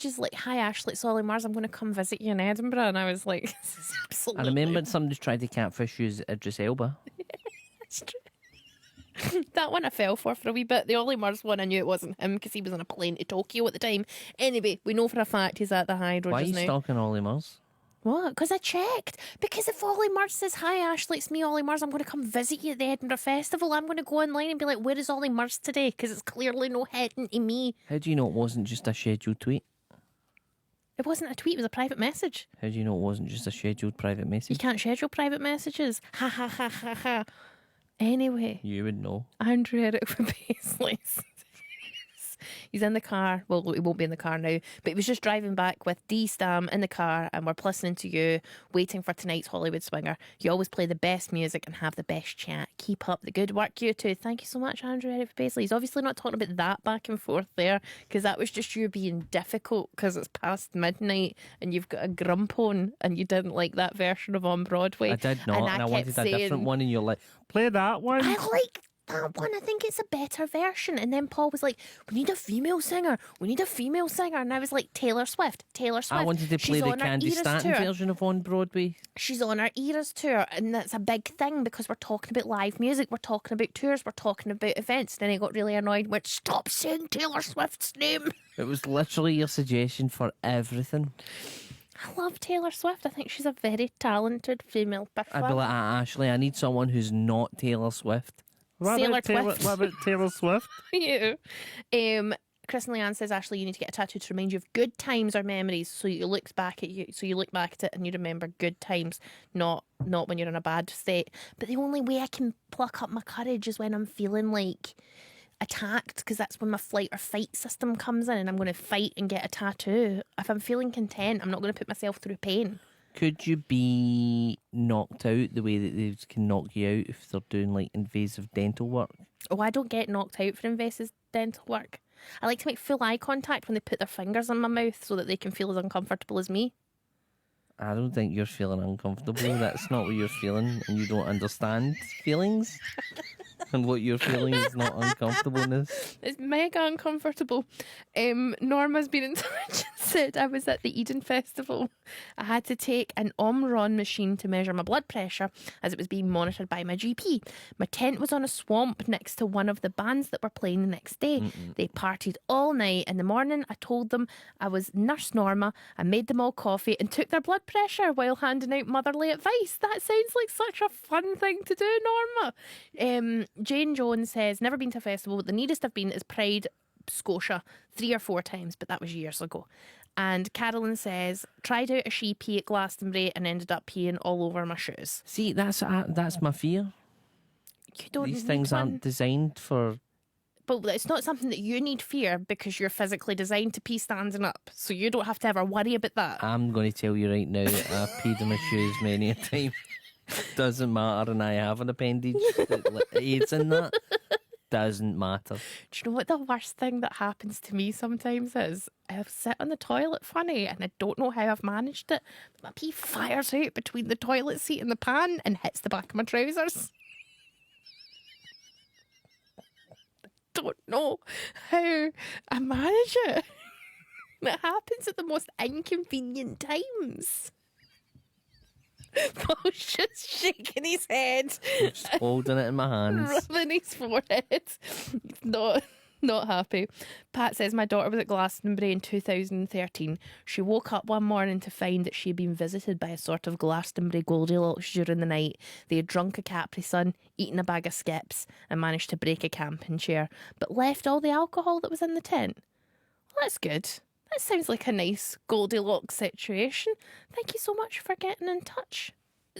messages like, "Hi Ashley, it's Ollie Mars. I'm going to come visit you in Edinburgh," and I was like, "This is I absolutely." remember somebody tried to catfish you as Idris Elba. It's true. That one I fell for a wee bit. The Ollie Mars one, I knew it wasn't him because he was on a plane to Tokyo at the time. Anyway, we know for a fact he's at the Hydro Why are just you now. stalking Ollie Mars? What? Because I checked. Because if Ollie Mars says, "Hi Ashley, it's me, Ollie Mars. I'm going to come visit you at the Edinburgh Festival," I'm going to go online and be like, "Where is Ollie Mars today?" Because it's clearly no heading to me. How do you know it wasn't just a scheduled tweet? It wasn't a tweet, it was a private message. How do you know it wasn't just a scheduled private You message? can't schedule private messages. Ha ha ha ha ha. Anyway, You would know. Andrew Eric from Paisley. He's in the car. Well, he won't be in the car now, but he was just driving back with D Stam in the car, and we're listening to you, waiting for tonight's Hollywood Swinger. You always play the best music and have the best chat. Keep up the good work, you two. Thank you so much, Andrew Eric from Paisley. He's obviously not talking about that back and forth there, because that was just you being difficult because it's past midnight and you've got a grump on and you didn't like that version of On Broadway. I did not, and I kept wanted a saying, different one, and you're like, play that one. I like that one. I think it's a better version. And then Paul was like, "We need a female singer. We need a female singer." And I was like, Taylor Swift. Taylor Swift. I wanted to play She's the on her Candy Eras Stanton tour. version of On Broadway. She's on our Eras tour, and that's a big thing because we're talking about live music, we're talking about tours, we're talking about events. Then I got really annoyed and went, "Stop saying Taylor Swift's name." It was literally your suggestion for everything. I love Taylor Swift. I think she's a very talented female I'd be performer. like, Ashley, I need someone who's not Taylor Swift. Sailor Swift. What about Taylor Swift? You. Chris and Leanne says, "Ashley, you need to get a tattoo to remind you of good times or memories, so you look back at it and you remember good times, not when you're in a bad state." But the only way I can pluck up my courage is when I'm feeling like attacked, because that's when my flight or fight system comes in and I'm going to fight and get a tattoo. If I'm feeling content, I'm not going to put myself through pain. Could you be knocked out the way that they can knock you out if they're doing like invasive dental work? Oh, I don't get knocked out for invasive dental work. I like to make full eye contact when they put their fingers in my mouth so that they can feel as uncomfortable as me. I don't think you're feeling uncomfortable. That's not what you're feeling, and you don't understand feelings. And what you're feeling is not uncomfortableness. It's mega uncomfortable. Norma's been in touch and said, "I was at the Eden Festival. I had to take an Omron machine to measure my blood pressure as it was being monitored by my GP. My tent was on a swamp next to one of the bands that were playing the next day. They partied all night. In the morning, I told them I was Nurse Norma. I made them all coffee and took their blood pressure while handing out motherly advice." That sounds like such a fun thing to do, Norma. Jane Jones says, "Never been to a festival, but the nearest I've been is Pride, Scotia, 3 or 4 times, but that was years ago." And Carolyn says, "Tried out a she pee at Glastonbury and ended up peeing all over my shoes." See, that's my fear. You don't These need things one. aren't designed for... But it's not something that you need fear because you're physically designed to pee standing up, so you don't have to ever worry about that. I'm going to tell you right now, I've peed in my shoes many a time. Doesn't matter, and I have an appendage that aids in that. Doesn't matter. Do you know what the worst thing that happens to me sometimes is? I sit on the toilet funny and I don't know how I've managed it. My pee fires out between the toilet seat and the pan and hits the back of my trousers. Don't know how I manage it. It happens at the most inconvenient times. Paul's just shaking his head, I'm just holding it in my hands. rubbing his forehead. He's not happy. Pat says, "My daughter was at Glastonbury in 2013. She woke up one morning to find that she had been visited by a sort of Glastonbury Goldilocks during the night. They had drunk a Capri Sun, eaten a bag of skips, and managed to break a camping chair, but left all the alcohol that was in the tent." Well, that's good. That sounds like a nice Goldilocks situation. Thank you so much for getting in touch.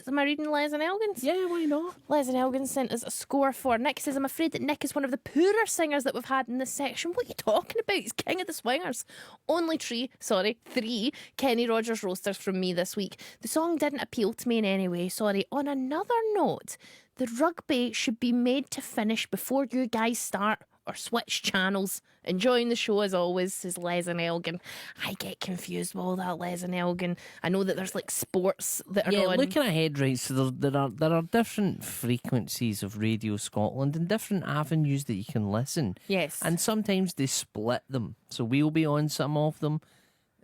Am I reading Les and Elgin's? Yeah, why not? Les and Elgin sent us a score for Nick. Says, "I'm afraid that Nick is one of the poorer singers that we've had in this section." What are you talking about? He's king of the swingers. Only three Kenny Rogers roasters from me this week. The song didn't appeal to me in any way, sorry. On another note, the rugby should be made to finish before you guys start, or switch channels. Enjoying the show as always, says Les and Elgin. I get confused with all that, Les and Elgin. I know that there's like sports that are on. Looking ahead, right, so there are different frequencies of Radio Scotland and different avenues that you can listen. Yes. And sometimes they split them. So we'll be on some of them.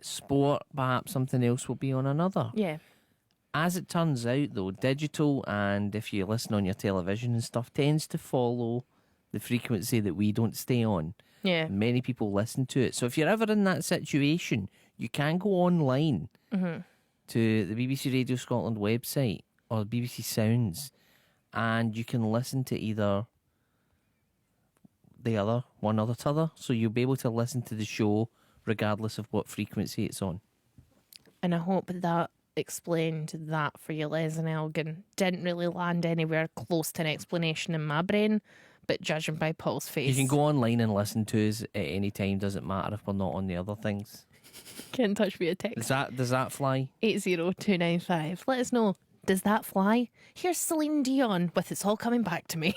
sport, perhaps something else will be on another. Yeah. As it turns out, though, digital and if you listen on your television and stuff tends to follow the frequency that we don't stay on. Yeah. And many people listen to it. So if you're ever in that situation, you can go online Mm-hmm. to the BBC Radio Scotland website or BBC Sounds, and you can listen to either the other, one or the other. So you'll be able to listen to the show regardless of what frequency it's on. And I hope that explained that for you, Les and Elgin. Didn't really land anywhere close to an explanation in my brain, but judging by Paul's face. You can go online and listen to us at any time. Doesn't matter if we're not on the other things. Get in touch via text. Does that fly? 80295. Let us know. Does that fly? Here's Celine Dion with It's All Coming Back to Me.